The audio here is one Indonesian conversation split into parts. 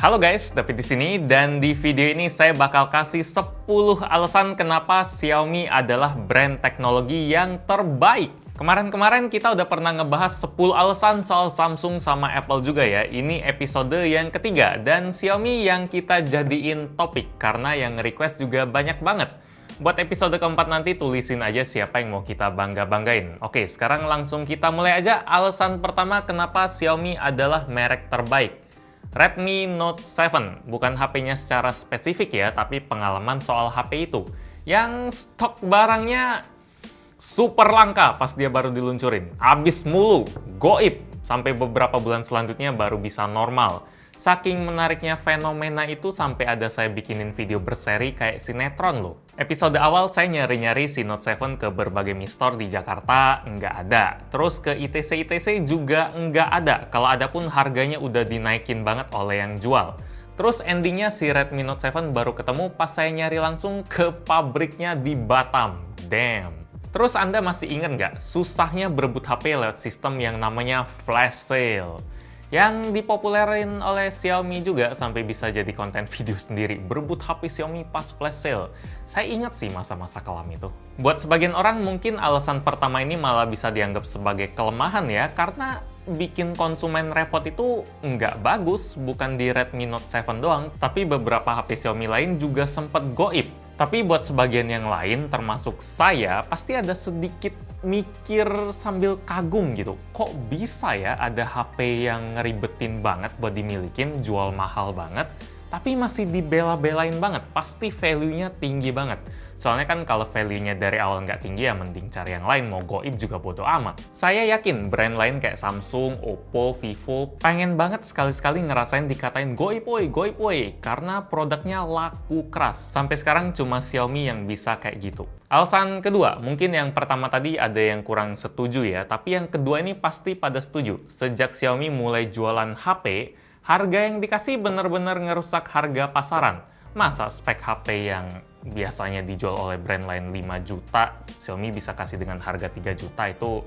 Halo guys, David di sini dan di video ini saya bakal kasih 10 alasan kenapa Xiaomi adalah brand teknologi yang terbaik. Kemarin-kemarin kita udah pernah ngebahas 10 alasan soal Samsung sama Apple juga ya. Ini episode yang ketiga dan Xiaomi yang kita jadiin topik karena yang request juga banyak banget. Buat episode keempat nanti tulisin aja siapa yang mau kita bangga-banggain. Oke, sekarang langsung kita mulai aja. Alasan pertama kenapa Xiaomi adalah merek terbaik. Redmi Note 7, bukan HP-nya secara spesifik ya, tapi pengalaman soal HP itu. Yang stok barangnya super langka pas dia baru diluncurin. Abis mulu, goib, sampai beberapa bulan selanjutnya baru bisa normal. Saking menariknya fenomena itu sampai ada saya bikinin video berseri kayak sinetron loh. Episode awal saya nyari-nyari si Note 7 ke berbagai Mi Store di Jakarta, nggak ada. Terus ke ITC-ITC juga nggak ada. Kalau ada pun harganya udah dinaikin banget oleh yang jual. Terus endingnya si Redmi Note 7 baru ketemu pas saya nyari langsung ke pabriknya di Batam. Damn. Terus Anda masih ingat nggak susahnya berebut HP lewat sistem yang namanya flash sale? Yang dipopulerin oleh Xiaomi juga sampai bisa jadi konten video sendiri, berebut HP Xiaomi pas flash sale. Saya ingat sih masa-masa kelam itu. Buat sebagian orang mungkin alasan pertama ini malah bisa dianggap sebagai kelemahan ya, karena bikin konsumen repot itu nggak bagus, bukan di Redmi Note 7 doang, tapi beberapa HP Xiaomi lain juga sempet goib. Tapi buat sebagian yang lain, termasuk saya, pasti ada sedikit mikir sambil kagum gitu. Kok bisa ya ada HP yang ngeribetin banget buat dimilikin, jual mahal banget, tapi masih dibela-belain banget. Pasti value-nya tinggi banget. Soalnya kan kalau value-nya dari awal nggak tinggi ya mending cari yang lain, mau goib juga bodo amat. Saya yakin brand lain kayak Samsung, Oppo, Vivo pengen banget sekali-sekali ngerasain dikatain goib woi, karena produknya laku keras. Sampai sekarang cuma Xiaomi yang bisa kayak gitu. Alasan kedua, mungkin yang pertama tadi ada yang kurang setuju ya, tapi yang kedua ini pasti pada setuju. Sejak Xiaomi mulai jualan HP, harga yang dikasih bener-bener ngerusak harga pasaran. Masa spek HP yang biasanya dijual oleh brand lain 5 juta, Xiaomi bisa kasih dengan harga 3 juta itu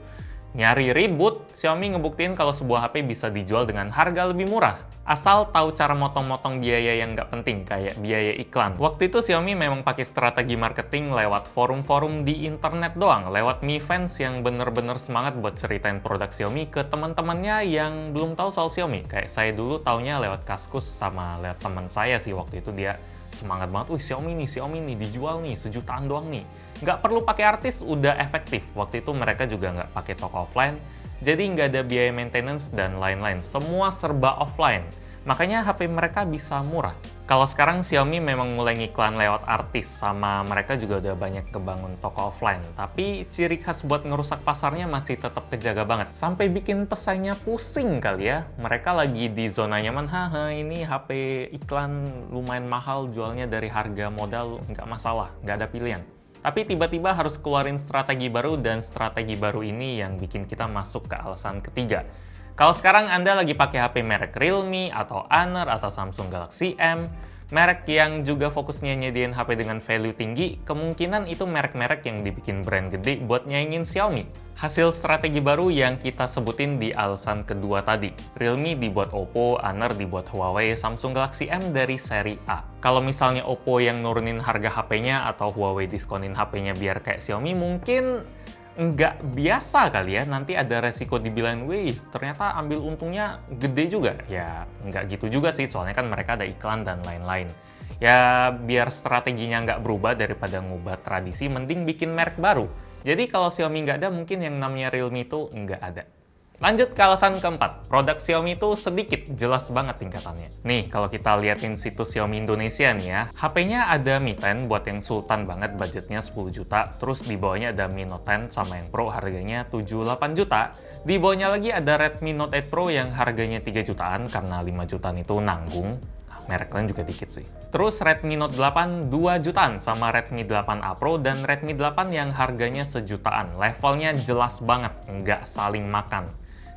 nyari ribut. Xiaomi ngebuktiin kalau sebuah HP bisa dijual dengan harga lebih murah. Asal tahu cara motong-motong biaya yang nggak penting, kayak biaya iklan. Waktu itu Xiaomi memang pakai strategi marketing lewat forum-forum di internet doang, lewat Mi Fans yang bener-bener semangat buat ceritain produk Xiaomi ke teman-temannya yang belum tahu soal Xiaomi. Kayak saya dulu taunya lewat Kaskus sama lewat teman saya sih waktu itu, dia semangat banget, wih Xiaomi nih, dijual nih, sejutaan doang nih. Nggak perlu pakai artis, udah efektif. Waktu itu mereka juga nggak pakai toko offline, jadi nggak ada biaya maintenance dan lain-lain. Semua serba offline. Makanya HP mereka bisa murah. Kalau sekarang Xiaomi memang mulai ngiklan lewat artis, sama mereka juga udah banyak kebangun toko offline. Tapi ciri khas buat ngerusak pasarnya masih tetap kejaga banget. Sampai bikin pesaingnya pusing kali ya. Mereka lagi di zona nyaman, haha ini HP iklan lumayan mahal, jualnya dari harga modal, nggak masalah, nggak ada pilihan. Tapi tiba-tiba harus keluarin strategi baru, dan strategi baru ini yang bikin kita masuk ke alasan ketiga. Kalau sekarang Anda lagi pakai HP merek Realme, atau Honor, atau Samsung Galaxy M, merek yang juga fokusnya nyediain HP dengan value tinggi, kemungkinan itu merek-merek yang dibikin brand gede buat nyaingin Xiaomi. Hasil strategi baru yang kita sebutin di alasan kedua tadi. Realme dibuat Oppo, Honor dibuat Huawei, Samsung Galaxy M dari seri A. Kalau misalnya Oppo yang nurunin harga HP-nya atau Huawei diskonin HP-nya biar kayak Xiaomi, mungkin nggak biasa kali ya, nanti ada resiko dibilang, wih ternyata ambil untungnya gede juga. Ya nggak gitu juga sih, soalnya kan mereka ada iklan dan lain-lain. Ya biar strateginya nggak berubah daripada ngubah tradisi, mending bikin merek baru. Jadi kalau Xiaomi nggak ada, mungkin yang namanya Realme itu nggak ada. Lanjut ke alasan keempat, produk Xiaomi itu sedikit, jelas banget tingkatannya. Nih, kalau kita liatin situs Xiaomi Indonesia nih ya, HP-nya ada Mi 10 buat yang sultan banget, budgetnya 10 juta, terus di bawahnya ada Mi Note 10 sama yang Pro harganya 7-8 juta. Di bawahnya lagi ada Redmi Note 8 Pro yang harganya 3 jutaan, karena 5 jutaan itu nanggung. Merek lain juga dikit sih. Terus Redmi Note 8 2 jutaan, sama Redmi 8A Pro dan Redmi 8 yang harganya sejutaan. Levelnya jelas banget, nggak saling makan.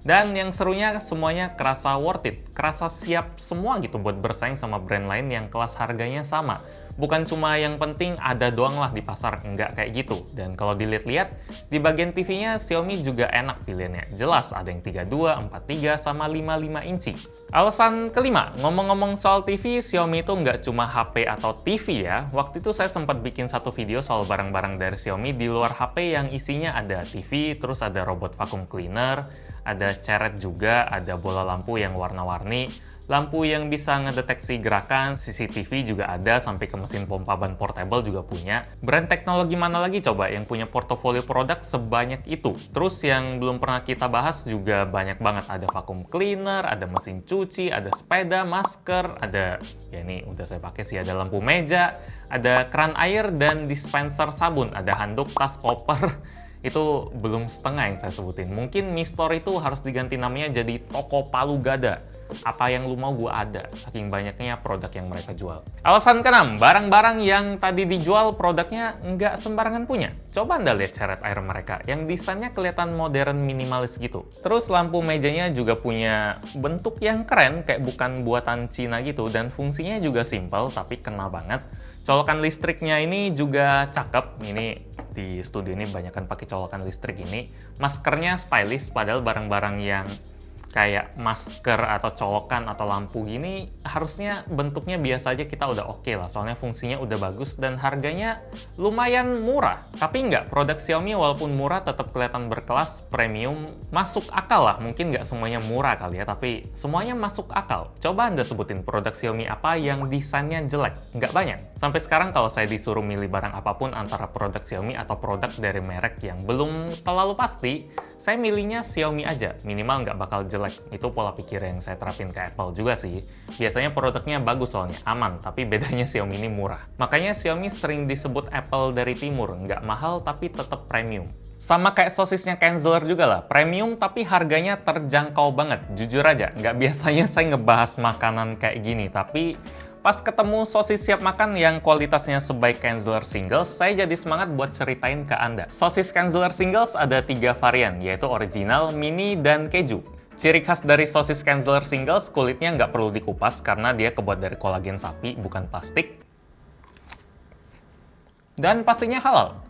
Dan yang serunya semuanya kerasa worth it, kerasa siap semua gitu buat bersaing sama brand lain yang kelas harganya sama. bukan cuma yang penting ada doang lah di pasar, nggak kayak gitu. Dan kalau dilihat-lihat, di bagian TV-nya Xiaomi juga enak pilihannya. Jelas ada yang 32, 43, sama 55 inci. Alasan kelima, ngomong-ngomong soal TV, Xiaomi itu nggak cuma HP atau TV ya. Waktu itu saya sempat bikin satu video soal barang-barang dari Xiaomi di luar HP yang isinya ada TV, terus ada robot vacuum cleaner, ada ceret juga, ada bola lampu yang warna-warni, lampu yang bisa ngedeteksi gerakan, CCTV juga ada, sampai ke mesin pompa ban portable juga punya. Brand teknologi mana lagi coba yang punya portofolio produk sebanyak itu? Terus yang belum pernah kita bahas juga banyak banget. Ada vacuum cleaner, ada mesin cuci, ada sepeda, masker, ada, ya ini udah saya pakai sih, ada lampu meja, ada keran air dan dispenser sabun, ada handuk, tas, koper. Itu belum setengah yang saya sebutin. Mungkin Mi Store itu harus diganti namanya jadi Toko Palu Gada. Apa yang lu mau gue ada, saking banyaknya produk yang mereka jual. Alasan keenam, barang-barang yang tadi dijual produknya nggak sembarangan punya. Coba Anda lihat ceret air mereka, yang desainnya kelihatan modern minimalis gitu. Terus lampu mejanya juga punya bentuk yang keren, kayak bukan buatan Cina gitu, dan fungsinya juga simple, tapi kena banget. Colokan listriknya ini juga cakep. Ini di studio ini banyakan pakai colokan listrik ini. Maskernya stylish, padahal barang-barang yang kayak masker atau colokan atau lampu gini harusnya bentuknya biasa aja, kita udah oke lah, soalnya fungsinya udah bagus dan harganya lumayan murah. Tapi nggak, produk Xiaomi walaupun murah tetap kelihatan berkelas, premium, masuk akal lah. Mungkin nggak semuanya murah kali ya, tapi semuanya masuk akal. Coba Anda sebutin produk Xiaomi apa yang desainnya jelek? Nggak banyak. Sampai sekarang kalau saya disuruh milih barang apapun antara produk Xiaomi atau produk dari merek yang belum terlalu pasti, saya milihnya Xiaomi aja, minimal nggak bakal jelek. Itu pola pikir yang saya terapin ke Apple juga sih. Biasanya produknya bagus soalnya, aman, tapi bedanya Xiaomi ini murah. Makanya Xiaomi sering disebut Apple dari timur, nggak mahal tapi tetap premium. Sama kayak sosisnya Kenzler juga lah, premium tapi harganya terjangkau banget. Jujur aja, nggak biasanya saya ngebahas makanan kayak gini, tapi pas ketemu sosis siap makan yang kualitasnya sebaik Kenzler Singles, saya jadi semangat buat ceritain ke Anda. Sosis Kenzler Singles ada 3 varian, yaitu original, mini, dan keju. Ciri khas dari sosis Kenzler Singles, kulitnya nggak perlu dikupas karena dia kebuat dari kolagen sapi, bukan plastik. Dan pastinya halal.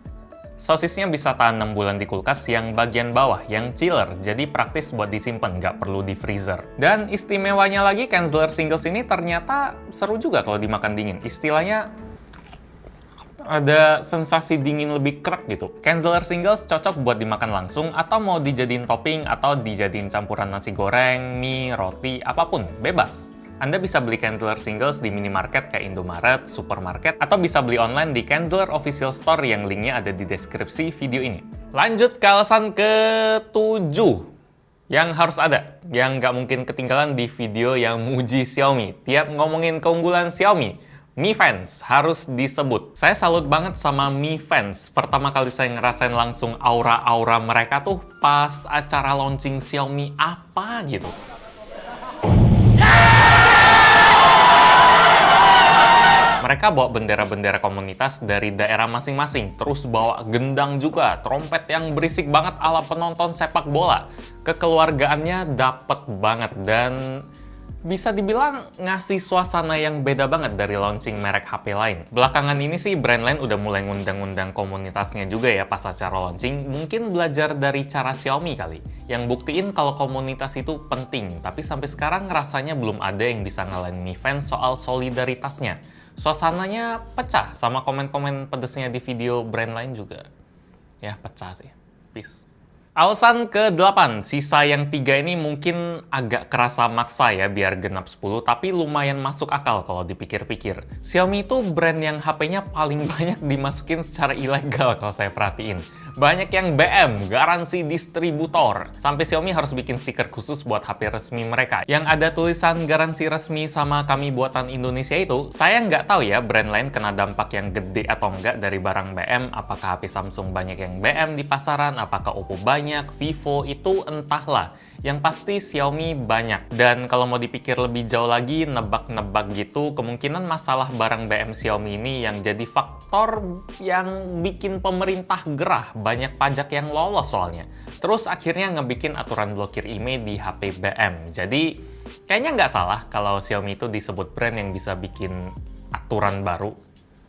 Sosisnya bisa tahan 6 bulan di kulkas yang bagian bawah, yang chiller, jadi praktis buat disimpan, nggak perlu di freezer. Dan istimewanya lagi, Kenzler Singles ini ternyata seru juga kalau dimakan dingin. Istilahnya ada sensasi dingin lebih krek gitu. Kenzler Singles cocok buat dimakan langsung atau mau dijadiin topping atau dijadiin campuran nasi goreng, mie, roti, apapun, bebas. Anda bisa beli Kenzler Singles di minimarket kayak Indomaret, supermarket, atau bisa beli online di Kenzler Official Store yang linknya ada di deskripsi video ini. Lanjut ke alasan ke-7 yang harus ada, yang nggak mungkin ketinggalan di video yang muji Xiaomi. Tiap ngomongin keunggulan Xiaomi, Mi Fans harus disebut. Saya salut banget sama Mi Fans. Pertama kali saya ngerasain langsung aura-aura mereka tuh pas acara launching Xiaomi apa gitu. Mereka bawa bendera-bendera komunitas dari daerah masing-masing, terus bawa gendang juga, trompet yang berisik banget ala penonton sepak bola. Kekeluargaannya dapet banget dan bisa dibilang ngasih suasana yang beda banget dari launching merek HP lain. Belakangan ini sih brand lain udah mulai ngundang-ngundang komunitasnya juga ya pas acara launching. Mungkin belajar dari cara Xiaomi kali, yang buktiin kalau komunitas itu penting. Tapi sampai sekarang rasanya belum ada yang bisa ngalahin Mi Fans soal solidaritasnya. Suasananya pecah sama komen-komen pedesnya di video brand lain juga. Ya pecah sih. Peace. Alasan ke-8, sisa yang 3 ini mungkin agak kerasa maksa ya biar genap 10, tapi lumayan masuk akal kalau dipikir-pikir. Xiaomi itu brand yang HP-nya paling banyak dimasukin secara ilegal kalau saya perhatiin. Banyak yang BM, garansi distributor. Sampai Xiaomi harus bikin stiker khusus buat HP resmi mereka. Yang ada tulisan garansi resmi sama kami buatan Indonesia itu, saya nggak tahu ya brand lain kena dampak yang gede atau enggak dari barang BM. Apakah HP Samsung banyak yang BM di pasaran, apakah Oppo banyak, Vivo itu entahlah. Yang pasti Xiaomi banyak. Dan kalau mau dipikir lebih jauh lagi, nebak-nebak gitu, kemungkinan masalah barang BM Xiaomi ini yang jadi faktor yang bikin pemerintah gerah. Banyak pajak yang lolos soalnya. Terus akhirnya ngebikin aturan blokir IMEI di HP BM. Jadi kayaknya nggak salah kalau Xiaomi itu disebut brand yang bisa bikin aturan baru.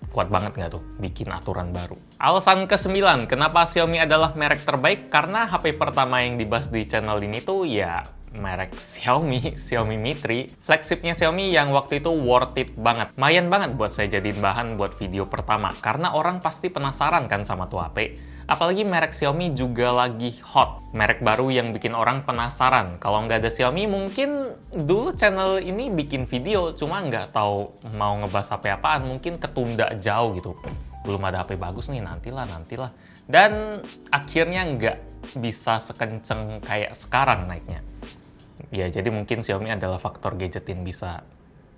Kuat banget nggak tuh bikin aturan baru? Alasan ke-9, kenapa Xiaomi adalah merek terbaik? Karena HP pertama yang dibahas di channel ini tuh ya merek Xiaomi, Xiaomi Mi 3. Flagshipnya Xiaomi yang waktu itu worth it banget. Lumayan banget buat saya jadiin bahan buat video pertama. Karena orang pasti penasaran kan sama tuh HP. Apalagi merek Xiaomi juga lagi hot. Merek baru yang bikin orang penasaran. Kalau nggak ada Xiaomi, mungkin dulu channel ini bikin video, cuma nggak tahu mau ngebahas HP apaan. Mungkin ketunda jauh gitu. Belum ada HP bagus nih, nantilah. Dan akhirnya nggak bisa sekenceng kayak sekarang naiknya. Ya, jadi mungkin Xiaomi adalah faktor gadgetin bisa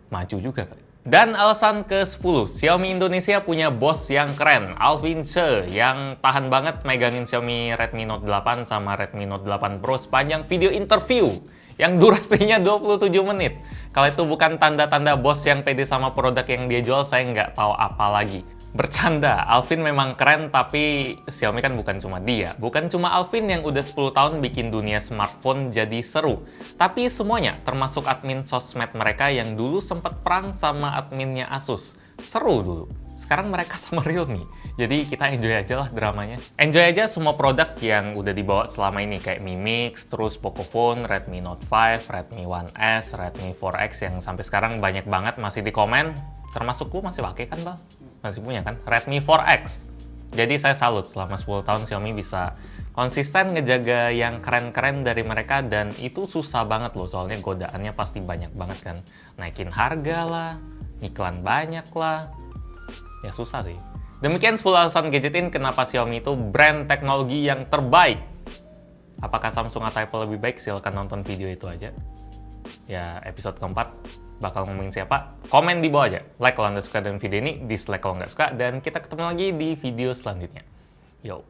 maju juga kali. Dan alasan ke-10, Xiaomi Indonesia punya bos yang keren, Alvin Che, yang tahan banget megangin Xiaomi Redmi Note 8 sama Redmi Note 8 Pro sepanjang video interview yang durasinya 27 menit. Kalau itu bukan tanda-tanda bos yang pede sama produk yang dia jual, saya nggak tahu apa lagi. Bercanda, Alvin memang keren, tapi Xiaomi kan bukan cuma dia. Bukan cuma Alvin yang udah 10 tahun bikin dunia smartphone jadi seru. Tapi semuanya, termasuk admin sosmed mereka yang dulu sempat perang sama adminnya Asus. Seru dulu. Sekarang mereka sama Realme. Jadi kita enjoy aja lah dramanya. Enjoy aja semua produk yang udah dibawa selama ini. Kayak Mi Mix, terus Pocophone, Redmi Note 5, Redmi One S, Redmi 4X yang sampai sekarang banyak banget masih di komen. Termasuk lu masih pakai kan, Bang? Masih punya kan? Redmi 4X. Jadi saya salut selama 10 tahun Xiaomi bisa konsisten ngejaga yang keren-keren dari mereka, dan itu susah banget loh, soalnya godaannya pasti banyak banget kan. Naikin harga lah, iklan banyak lah. Ya susah sih. Demikian 10 alasan gadgetin kenapa Xiaomi itu brand teknologi yang terbaik. Apakah Samsung atau Apple lebih baik? Silahkan nonton video itu aja. Ya, episode keempat bakal ngomongin siapa? Komen di bawah aja. Like kalau Anda suka dengan video ini, dislike kalau nggak suka, dan kita ketemu lagi di video selanjutnya. Yo.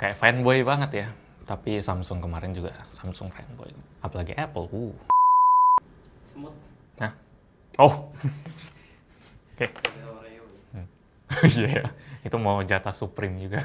Kayak fanboy banget ya. Tapi Samsung kemarin juga Samsung fanboy. Apalagi Apple. Semut. Nah. Oh. Oke. Iya ya. Itu mau jatah Supreme juga.